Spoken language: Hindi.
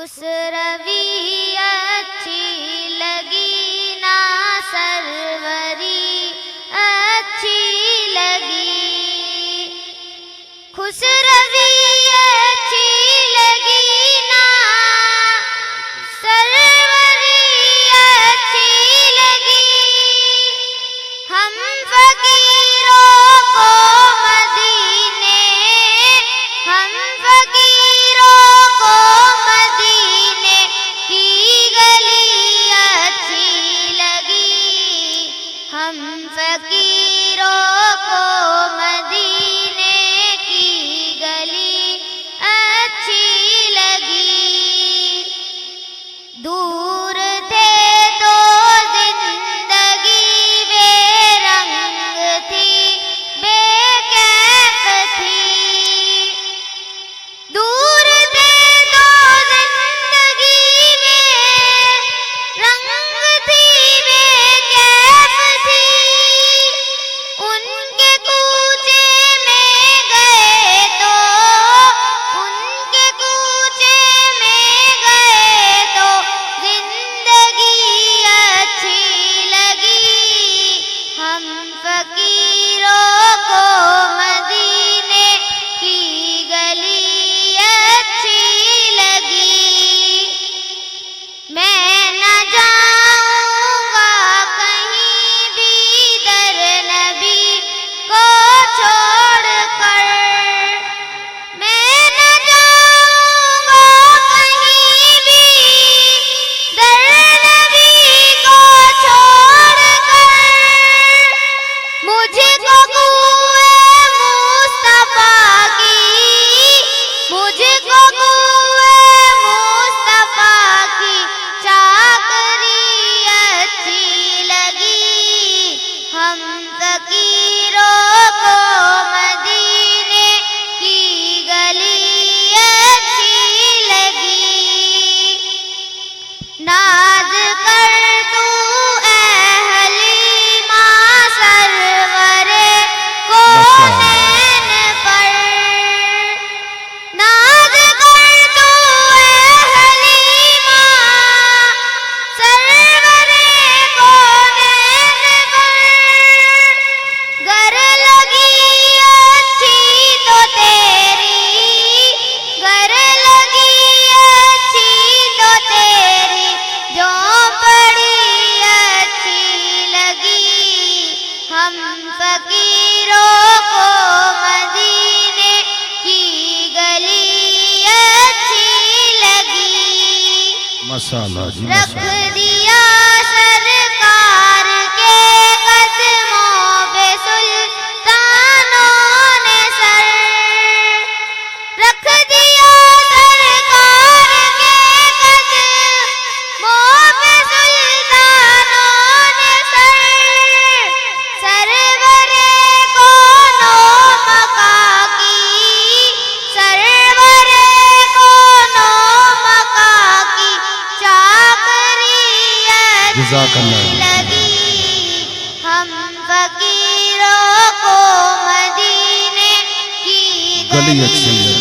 खुसरवी अच्छी लगी ना सरवरी अच्छी लगी, खुसरवी अच्छी लगी ना सरवरी अच्छी लगी। हम फकीरों को मदीने, हम फकीरों को मदीने की गली अच्छी लगी, हम फकीरों को मदीने की गली अच्छी लगी। दूर थे तो जिंदगी बेरंग थी, बेकैफ थी, दूर थे तो जिंदगी बेरंग थी, बेकैफ थी। उनके कूचे में गए तो, उनके कूचे में गए तो जिंदगी अच्छी लगी, हम फकीरों को मदीने की गली अच्छी लगी। मैं न जाऊंगा कहीं भी दर नबी को छोड़कर, मैं न जाऊंगा कहीं भी दर नबी को छोड़कर। मुझको कुए मुस्तफा की, मुझको कुए मुस्तफा की चाकरी अच्छी लगी, हम फकीरों को मदीने की गली अच्छी लगी। नाज कर तू ऐ हलीमा सरवरे कोनैन पर, नाज कर तू ऐ हलीमा सरवरे कोनैन पर। गर लगी अच्छी तो तेरी, गर लगी अच्छी तो तेरी जो बड़ी अच्छी लगी, हम फकीरों को मदीने की गली अच्छी लगी। माशाअल्लाह जी, रख माशाअल्लाह। दिया सरकार के कदमों पे सुल्तानों ने सर, रख दिया सरकार के कदमों पे सुल्तानों ने सर। सरवरे कोनो मका की, सरवरे कोनो मका की चाकरी अच्छी जज़ाकल्लाह। लगी, हम फकीरों को मदीने की गली गली अच्छी लगी।